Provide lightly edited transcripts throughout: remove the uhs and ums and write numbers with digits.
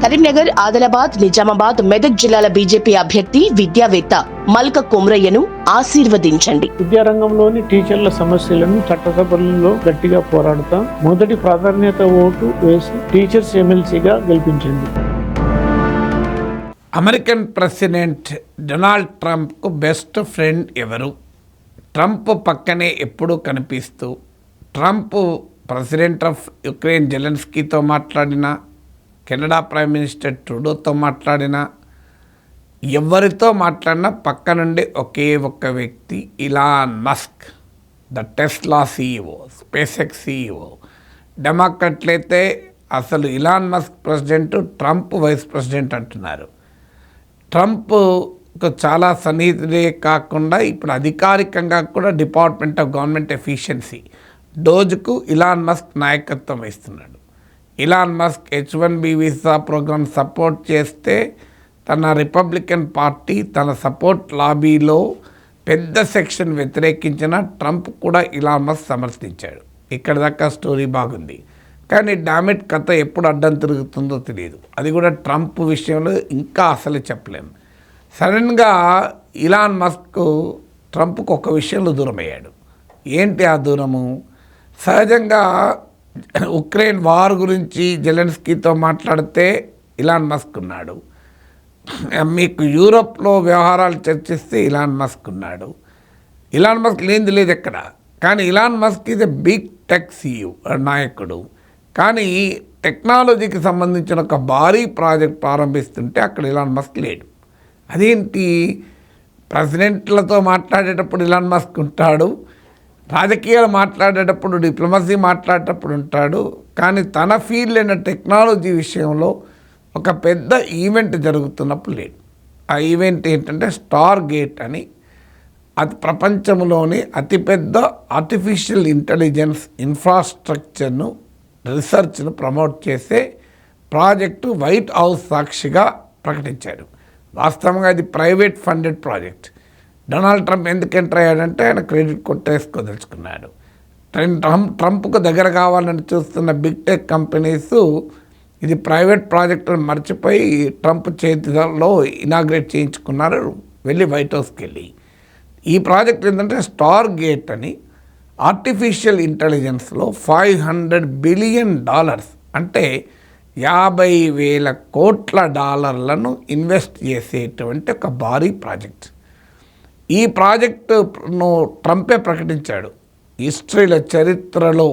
కరీంనగర్, ఆదిలాబాద్, నిజామాబాద్, మెదక్ జిల్లాల బీజేపీ అభ్యర్థి విద్యావేత్త మల్క కొమ్రయ్యను ఆశీర్వదించండి. విద్యారంగంలోని టీచర్ల సమస్యలను చట్టసభల్లో గట్టిగా పోరాడుతాం. మొదటి ప్రాధాన్యత ఓటు వేసి టీచర్స్ ఎమ్మెల్సీగా గెలిపించండి. అమెరికన్ ప్రెసిడెంట్ డొనాల్డ్ ట్రంప్కు బెస్ట్ ఫ్రెండ్ ఎవరు? ట్రంప్ పక్కనే ఎప్పుడూ కనిపిస్తూ, ట్రంప్ ప్రెసిడెంట్ ఆఫ్ యుక్రెయిన్ జెలెన్స్కీతో మాట్లాడినా, కెనడా ప్రైమ్ మినిస్టర్ ట్రూడోతో మాట్లాడినా, ఎవరితో మాట్లాడినా పక్క నుండి ఒకే ఒక్క వ్యక్తి Elon Musk, the Tesla CEO, SpaceX CEO. డెమోక్రట్లయితే అసలు Elon Musk president, Trump vice president అంటున్నారు. ట్రంప్కు చాలా సన్నిహితుడే కాకుండా ఇప్పుడు అధికారికంగా కూడా డిపార్ట్మెంట్ ఆఫ్ గవర్నమెంట్ ఎఫిషియన్సీ డోజ్కు ఇలాన్ మస్క్ నాయకత్వం వహిస్తున్నాడు. Elon Musk H-1B visa programme support చేస్తే తన రిపబ్లికన్ పార్టీ తన సపోర్ట్ లాబీలో పెద్ద సెక్షన్ వ్యతిరేకించిన ట్రంప్ కూడా ఇలాన్ మస్క్ సమర్థించాడు. ఇక్కడ దాకా స్టోరీ బాగుంది. కానీ డామిట్ కథ ఎప్పుడు అడ్డం తిరుగుతుందో తెలియదు. అది కూడా ట్రంప్ విషయంలో ఇంకా అసలు చెప్పలేము. సడన్గా ఇలాన్ మస్క్ ట్రంప్కు ఒక విషయంలో దూరం అయ్యాడు. ఏంటి ఆ దూరము? సహజంగా ఉక్రెయిన్ వార్ గురించి జెలెన్స్కీతో మాట్లాడితే ఇలాన్ మస్క్ ఉన్నాడు. మీకు యూరోప్లో వ్యవహారాలు చర్చిస్తే ఇలాన్ మస్క్ ఉన్నాడు. ఇలాన్ మస్క్ లేనిది లేదు ఎక్కడ. కానీ ఇలాన్ మస్క్ ఇది బిగ్ టెక్ CEO నాయకుడు. కానీ టెక్నాలజీకి సంబంధించిన ఒక భారీ ప్రాజెక్ట్ ప్రారంభిస్తుంటే అక్కడ ఇలాన్ మస్క్ లేడు. అదేంటి? ప్రెసిడెంట్లతో మాట్లాడేటప్పుడు ఇలాన్ మస్క్ ఉంటాడు, రాజకీయాలు మాట్లాడేటప్పుడు, డిప్లొమసీ మాట్లాడేటప్పుడు ఉంటాడు. కానీ తన ఫీల్డ్ అయిన టెక్నాలజీ విషయంలో ఒక పెద్ద ఈవెంట్ జరుగుతున్నప్పుడు లేడు. ఆ ఈవెంట్ ఏంటంటే స్టార్ గేట్ అని, అది ప్రపంచంలోని అతిపెద్ద ఆర్టిఫిషియల్ ఇంటెలిజెన్స్ ఇన్ఫ్రాస్ట్రక్చర్ను, రీసెర్చ్ను ప్రమోట్ చేసే ప్రాజెక్టు వైట్ హౌస్ సాక్షిగా ప్రకటించాడు. వాస్తవంగా అది private funded project. Donald Trump ఎందుకు ఎంటర్ అయ్యాడంటే ఆయన క్రెడిట్ కొట్టేసుకోదలుచుకున్నాడు. ట్రంప్కు దగ్గర కావాలని చూస్తున్న బిగ్ టెక్ కంపెనీస్ ఇది ప్రైవేట్ ప్రాజెక్టును మర్చిపోయి ట్రంప్ చేతిలో ఇనాగ్రేట్ చేయించుకున్నారు వెళ్ళి వైట్ హౌస్కి వెళ్ళి. ఈ ప్రాజెక్ట్ ఏంటంటే స్టార్ గేట్ అని, ఆర్టిఫిషియల్ ఇంటెలిజెన్స్లో $500 బిలియన్ అంటే 50,000 కోట్ల డాలర్లను ఇన్వెస్ట్ చేసేటువంటి ఒక భారీ ప్రాజెక్ట్. ఈ ప్రాజెక్టును ట్రంపే ప్రకటించాడు. హిస్టరీలో, చరిత్రలో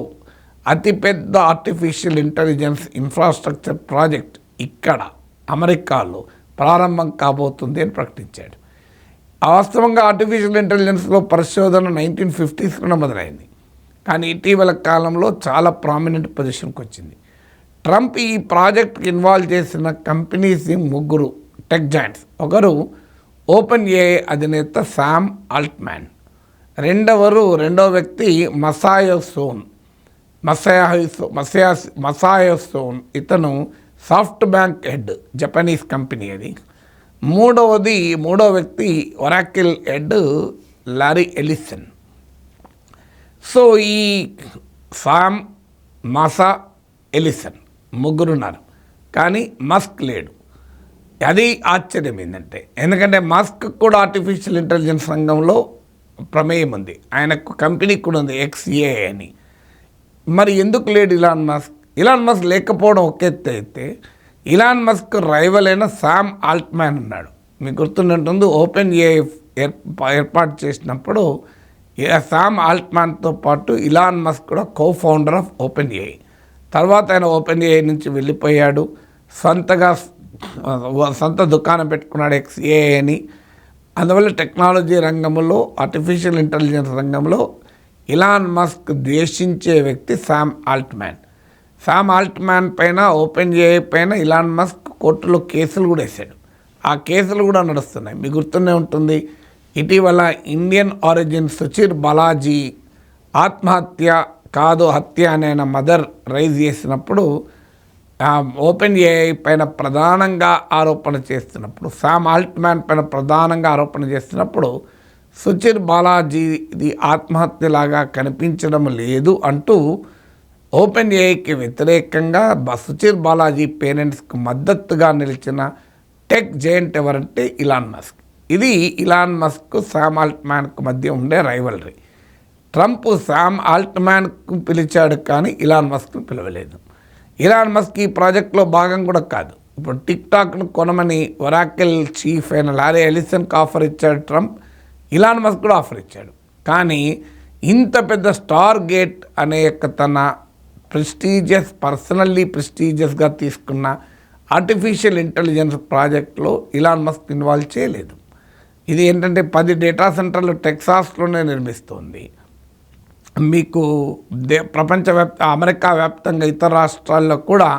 అతిపెద్ద ఆర్టిఫిషియల్ ఇంటెలిజెన్స్ ఇన్ఫ్రాస్ట్రక్చర్ ప్రాజెక్ట్ ఇక్కడ అమెరికాలో ప్రారంభం కాబోతుంది అని ప్రకటించాడు. వాస్తవంగా ఆర్టిఫిషియల్ ఇంటెలిజెన్స్లో పరిశోధన 1950s మొదలైంది. కానీ ఇటీవల కాలంలో చాలా ప్రామినెంట్ పొజిషన్కి వచ్చింది. ట్రంప్ ఈ ప్రాజెక్ట్కి ఇన్వాల్వ్ చేసిన కంపెనీస్ 3 టెక్ జాయింట్స్. ఒకరు OpenAI అధినేత శామ్ ఆల్ట్మ్యాన్, రెండవ వ్యక్తి మసాయో సోన్, ఇతను SoftBank head, Japanese company అది. మూడో వ్యక్తి Oracle head Larry Ellison. So ఈ శామ్, ఎలిసన్ 3 ఉన్నారు. కానీ మస్క్ లేడు. అది ఆశ్చర్యం ఏంటంటే, ఎందుకంటే మస్క్ కూడా ఆర్టిఫిషియల్ ఇంటెలిజెన్స్ రంగంలో ప్రమేయం ఉంది. ఆయనకు కంపెనీ కూడా ఉంది XAI అని. మరి ఎందుకు లేడు ఇలాన్ మస్క్? ఇలాన్ మస్క్ లేకపోవడం ఒక ఎత్తు అయితే, ఇలాన్ మస్క్ రైవల్ అయిన శామ్ ఆల్ట్మ్యాన్ ఉన్నాడు. మీకు గుర్తుంటుంది, OpenAI ఏర్పాటు చేసినప్పుడు శామ్ ఆల్ట్మ్యాన్తో పాటు ఇలాన్ మస్క్ కూడా co-founder ఆఫ్ OpenAI. తర్వాత ఆయన OpenAI నుంచి వెళ్ళిపోయాడు. సొంత దుకాణం పెట్టుకున్నాడు XAI అని. అందువల్ల టెక్నాలజీ రంగంలో, ఆర్టిఫిషియల్ ఇంటెలిజెన్స్ రంగంలో ఇలాన్ మస్క్ ద్వేషించే వ్యక్తి శామ్ ఆల్ట్మ్యాన్ పైన, OpenAI పైన ఇలాన్ మస్క్ కోర్టులో కేసులు కూడా వేశాడు. ఆ కేసులు కూడా నడుస్తున్నాయి. మీకు గుర్తునే ఉంటుంది, ఇటీవల ఇండియన్ ఆరిజిన్ సుచిర్ బాలాజీ ఆత్మహత్య కాదు హత్య అనే మదర్ రైజ్ చేసినప్పుడు, OpenAI పైన ప్రధానంగా ఆరోపణ చేస్తున్నప్పుడు, శామ్ ఆల్ట్మ్యాన్ పైన ప్రధానంగా ఆరోపణ చేస్తున్నప్పుడు సుచిర్ బాలాజీది ఆత్మహత్యలాగా కనిపించడం లేదు అంటూ ఓపెన్ ఏఐకి వ్యతిరేకంగా సుచీర్ బాలాజీ పేరెంట్స్కు మద్దతుగా నిలిచిన టెక్ జైంట్ ఎవరంటే ఇలాన్ మస్క్. ఇది ఇలాన్ మస్క్ శామ్ ఆల్ట్మ్యాన్కు మధ్య ఉండే రైవలరీ. ట్రంప్ శామ్ ఆల్ట్మ్యాన్కు పిలిచాడు కానీ ఇలాన్ మస్క్ను పిలవలేదు. ఇలాన్ మస్క్ ఈ ప్రాజెక్టులో భాగం కూడా కాదు. ఇప్పుడు టిక్ టాక్ను కొనమని ఒరాకిల్ చీఫ్ అయిన లారీ ఎలిసన్కి ఆఫర్ ఇచ్చాడు ట్రంప్. ఇలాన్ మస్క్ కూడా ఆఫర్ ఇచ్చాడు. కానీ ఇంత పెద్ద స్టార్ గేట్ అనే తన పర్సనల్లీ ప్రెస్టీజియస్గా తీసుకున్న ఆర్టిఫిషియల్ ఇంటెలిజెన్స్ ప్రాజెక్ట్లో ఇలాన్ మస్క్ ఇన్వాల్వ్ చేయలేదు. ఇది ఏంటంటే 10 డేటా సెంటర్లు టెక్సాస్లోనే నిర్మిస్తోంది. మీకు అమెరికా వ్యాప్తంగా ఇతర రాష్ట్రాల్లో కూడా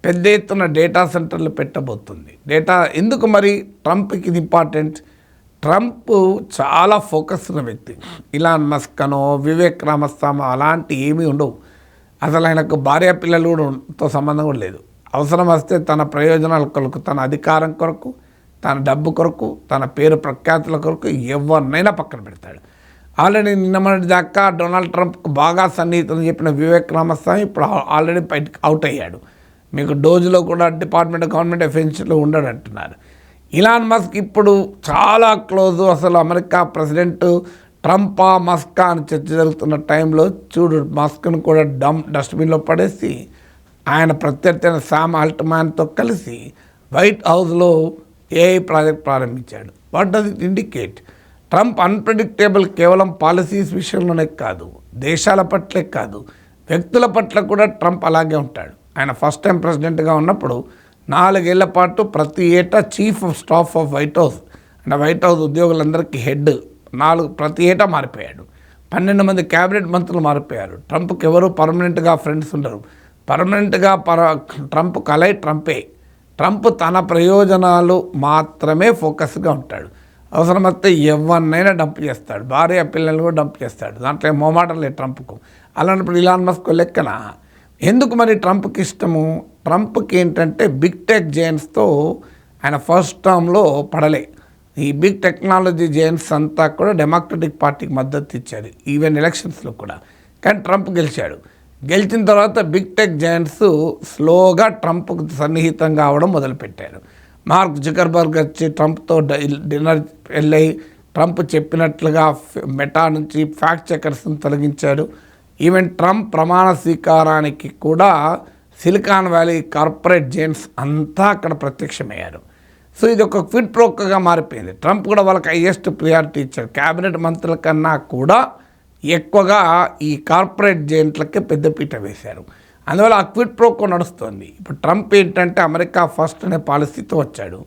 పెద్ద ఎత్తున డేటా సెంటర్లు పెట్టబోతుంది. ఎందుకు మరి ట్రంప్కి ఇది ఇంపార్టెంట్? ట్రంప్ చాలా ఫోకస్ ఉన్న వ్యక్తి. ఇలాన్ మస్క్ అనో వివేక్ రామస్వామి అలాంటి ఏమీ ఉండవు. అసలు ఆయనకు భార్య పిల్లలతో సంబంధం కూడా లేదు. అవసరం వస్తే తన ప్రయోజనాల కొరకు, తన అధికారం కొరకు, తన డబ్బు కొరకు, తన పేరు ప్రఖ్యాతుల కొరకు ఎవరినైనా పక్కన పెడతాడు. ఆల్రెడీ నిన్నమటి దాకా డొనాల్డ్ ట్రంప్కు బాగా సన్నిహితం చెప్పిన వివేక్ రామస్వామి ఇప్పుడు ఆల్రెడీ బయటకు అవుట్ అయ్యాడు. మీకు డోజ్లో కూడా గవర్నమెంట్ అఫెన్స్లో ఉండడు అంటున్నారు. ఇలాన్ మస్క్ ఇప్పుడు చాలా క్లోజు. అసలు అమెరికా ప్రెసిడెంట్ ట్రంపా మస్కా అని చర్చ జరుగుతున్న టైంలో చూడు మస్క్ను కూడా డస్ట్బిన్లో పడేసి ఆయన ప్రత్యర్థి అయిన శామ్ ఆల్ట్మ్యాన్తో కలిసి వైట్ హౌస్లో ఏఐ ప్రాజెక్ట్ ప్రారంభించాడు. What does it indicate? Trump unpredictable కేవలం పాలసీస్ విషయంలోనే కాదు, దేశాల పట్లే కాదు, వ్యక్తుల పట్ల కూడా ట్రంప్ అలాగే ఉంటాడు. ఆయన ఫస్ట్ టైం ప్రెసిడెంట్గా ఉన్నప్పుడు 4 ఏళ్ల పాటు ప్రతి ఏటా chief of staff off white house అంటే వైట్ హౌస్ ఉద్యోగులందరికీ హెడ్ ప్రతి ఏటా మారిపోయాడు. 12 మంది క్యాబినెట్ మంత్రులు మారిపోయారు. ట్రంప్కి ఎవరు పర్మనెంట్గా ఫ్రెండ్స్ ఉండరు. పర్మనెంట్గా ట్రంప్ కలై ట్రంపే. ట్రంప్ తన ప్రయోజనాలు మాత్రమే ఫోకస్గా ఉంటాడు. అవసరమైతే ఎవరినైనా డంప్ చేస్తాడు, భార్య పిల్లల్ని కూడా డంప్ చేస్తాడు. దాంట్లో మొమాటం లేదు ట్రంప్కు. అలాంటప్పుడు ఇలాన్ మస్క్ లెక్కన ఎందుకు మరి ట్రంప్కి ఇష్టము? ట్రంప్కి ఏంటంటే బిగ్ టెక్ జైంట్స్తో ఆయన ఫస్ట్ టర్మ్లో పడలే. ఈ బిగ్ టెక్నాలజీ జైంట్స్ అంతా కూడా డెమోక్రటిక్ పార్టీకి మద్దతు ఇచ్చారు ఈవెన్ ఎలక్షన్స్లో కూడా. కానీ ట్రంప్ గెలిచాడు. గెలిచిన తర్వాత బిగ్ టెక్ జైంట్స్ స్లోగా ట్రంప్కు సన్నిహితంగా అవడం మొదలుపెట్టారు. మార్క్ జుకర్బర్గ్ వచ్చి ట్రంప్తో డిన్నర్ వెళ్ళి ట్రంప్ చెప్పినట్లుగా మెటా నుంచి ఫ్యాక్ట్ చెకర్స్ని తొలగించాడు. ఈవెన్ ట్రంప్ ప్రమాణ స్వీకారానికి కూడా సిలికాన్ వ్యాలీ కార్పొరేట్ జైంట్స్ అంతా అక్కడ ప్రత్యక్షమయ్యారు. సో ఇది ఒక క్విడ్ ప్రోగా మారిపోయింది. ట్రంప్ కూడా వాళ్ళకి హైయెస్ట్ ప్రియారిటీ ఇచ్చాడు. క్యాబినెట్ మంత్రుల కన్నా కూడా ఎక్కువగా ఈ కార్పొరేట్ జైంట్లకే పెద్దపీట వేశారు. అందువల్ల ఆ క్విడ్ ప్రోకో నడుస్తుంది. ఇప్పుడు ట్రంప్ ఏంటంటే అమెరికా ఫస్ట్ అనే పాలసీతో వచ్చాడు.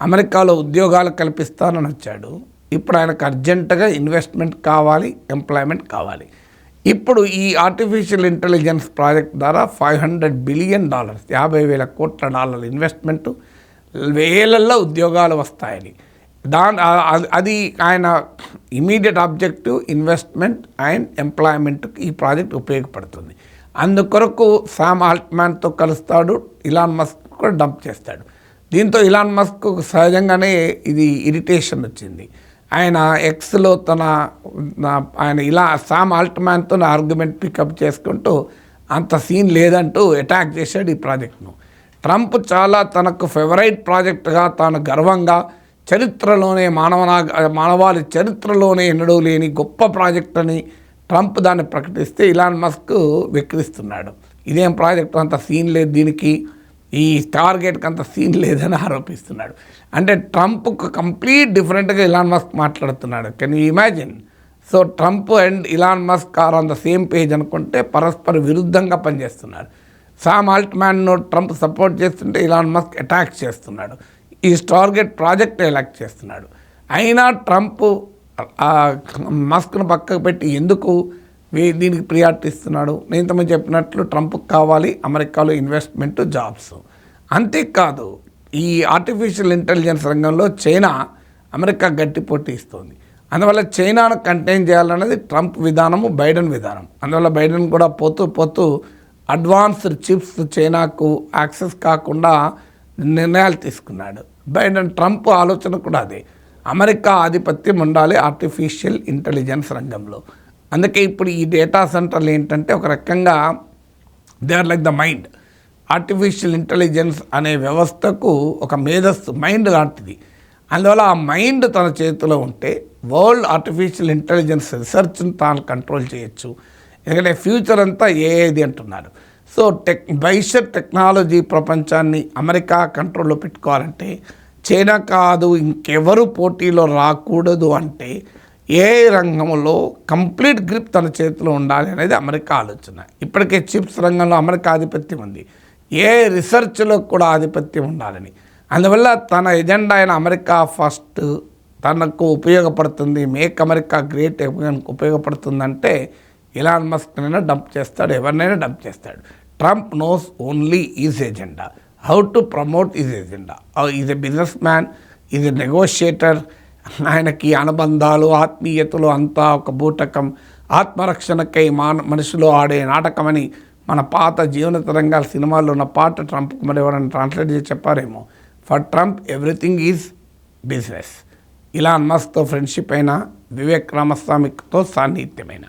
అమెరికాలో ఉద్యోగాలు కల్పిస్తానని వచ్చాడు. ఇప్పుడు ఆయనకు అర్జెంటుగా ఇన్వెస్ట్మెంట్ కావాలి, ఎంప్లాయ్మెంట్ కావాలి. ఇప్పుడు ఈ ఆర్టిఫిషియల్ ఇంటెలిజెన్స్ ప్రాజెక్ట్ ద్వారా $500 బిలియన్, $50,000 కోట్ల ఇన్వెస్ట్మెంట్, వేలల్లో ఉద్యోగాలు వస్తాయని అది ఆయన ఇమీడియట్ ఆబ్జెక్టివ్ ఇన్వెస్ట్మెంట్ అండ్ ఎంప్లాయ్మెంట్కి ఈ ప్రాజెక్ట్ ఉపయోగపడుతుంది. అందుకొరకు శామ్ ఆల్ట్మ్యాన్తో కలుస్తాడు, ఇలాన్ మస్క్ కూడా డంప్ చేస్తాడు. దీంతో ఇలాన్ మస్క్ సహజంగానే ఇది ఇరిటేషన్ వచ్చింది. ఆయన ఎక్స్లో శామ్ ఆల్ట్మ్యాన్తో ఆర్గ్యుమెంట్ పికప్ చేసుకుంటూ అంత సీన్ లేదంటూ అటాక్ చేశాడు ఈ ప్రాజెక్ట్ను. ట్రంప్ చాలా తనకు ఫేవరైట్ ప్రాజెక్టుగా తాను గర్వంగా చరిత్రలోనే మానవాళి చరిత్రలోనే ఎన్నడూ లేని గొప్ప ప్రాజెక్ట్ అని ట్రంప్ దాన్ని ప్రకటిస్తే ఇలాన్ మస్క్ వెక్కిరిస్తున్నాడు. ఇదేం ప్రాజెక్టు, అంత సీన్ లేదు దీనికి, ఈ టార్గెట్కి అంత సీన్ లేదని ఆరోపిస్తున్నాడు. అంటే ట్రంప్కు కంప్లీట్ డిఫరెంట్గా ఇలాన్ మస్క్ మాట్లాడుతున్నాడు. Can you imagine? So Trump and Elon Musk are on the same page అనుకుంటే పరస్పర విరుద్ధంగా పనిచేస్తున్నారు. శామ్ ఆల్ట్మ్యాన్ను ట్రంప్ సపోర్ట్ చేస్తుంటే ఇలాన్ మస్క్ అటాక్ చేస్తున్నాడు. ఈ టార్గెట్ ప్రాజెక్ట్ ఎలక్ట్ చేస్తున్నాడు. అయినా ట్రంప్ మస్క్ను పక్కకు పెట్టి ఎందుకు దీనికి ప్రియారిటీ ఇస్తున్నాడు? నేను ఇంతమంది చెప్పినట్లు ట్రంప్కి కావాలి అమెరికాలో ఇన్వెస్ట్మెంట్, జాబ్స్. అంతేకాదు ఈ ఆర్టిఫిషియల్ ఇంటెలిజెన్స్ రంగంలో చైనా అమెరికా గట్టి పోటీ ఇస్తుంది. అందువల్ల చైనాను కంటైన్ చేయాలన్నది ట్రంప్ విధానము, బైడెన్ విధానం. అందువల్ల బైడెన్ కూడా పోతూ అడ్వాన్స్డ్ చిప్స్ చైనాకు యాక్సెస్ కాకుండా నిర్ణయాలు తీసుకున్నాడు. ట్రంప్ ఆలోచన కూడా అదే, అమెరికా ఆధిపత్యం ఉండాలి ఆర్టిఫిషియల్ ఇంటెలిజెన్స్ రంగంలో. అందుకే ఇప్పుడు ఈ డేటా సెంటర్లు ఏంటంటే ఒక రకంగా they are like the mind. Artificial intelligence అనే వ్యవస్థకు ఒక మేధస్సు మైండ్ లాంటిది. అందువల్ల ఆ మైండ్ తన చేతిలో ఉంటే వరల్డ్ ఆర్టిఫిషియల్ ఇంటెలిజెన్స్ రీసెర్చ్ని తాను కంట్రోల్ చేయొచ్చు. ఎందుకంటే ఫ్యూచర్ అంతా ఏది అంటున్నారు. సో భవిష్యత్ టెక్నాలజీ ప్రపంచాన్ని అమెరికా కంట్రోల్లో పెట్టుకోవాలంటే, చైనా కాదు ఇంకెవరు పోటీలో రాకూడదు అంటే ఏ రంగంలో కంప్లీట్ గ్రిప్ తన చేతిలో ఉండాలి అనేది అమెరికా ఆలోచన. ఇప్పటికే చిప్స్ రంగంలో అమెరికా ఆధిపత్యం ఉంది. ఏ రీసెర్చ్లో కూడా ఆధిపత్యం ఉండాలని. అందువల్ల తన ఎజెండా అయిన అమెరికా ఫస్ట్ తనకు ఉపయోగపడుతుంది, మేక్ అమెరికా గ్రేట్ ఉపయోగపడుతుందంటే ఎలాన్ మస్క్నైనా డంప్ చేస్తాడు, ఎవరినైనా డంప్ చేస్తాడు. Trump knows only his agenda, how to promote his agenda. Is a business man, is a negotiator. ఆయనకి అనుబంధాలు, ఆత్మీయతలు అంతా ఒక బూటకం. ఆత్మరక్షణకై మనుషులు ఆడే నాటకమని మన పాత జీవన తరంగాల సినిమాల్లో ఉన్న పాట ట్రంప్కు మరి ఎవరైనా ట్రాన్స్లేట్ చేసి చెప్పారేమో. For Trump everything is business. Elon మస్క్తో ఫ్రెండ్షిప్ అయినా, వివేక్ రామస్వామితో సాన్నిహిత్యమైన.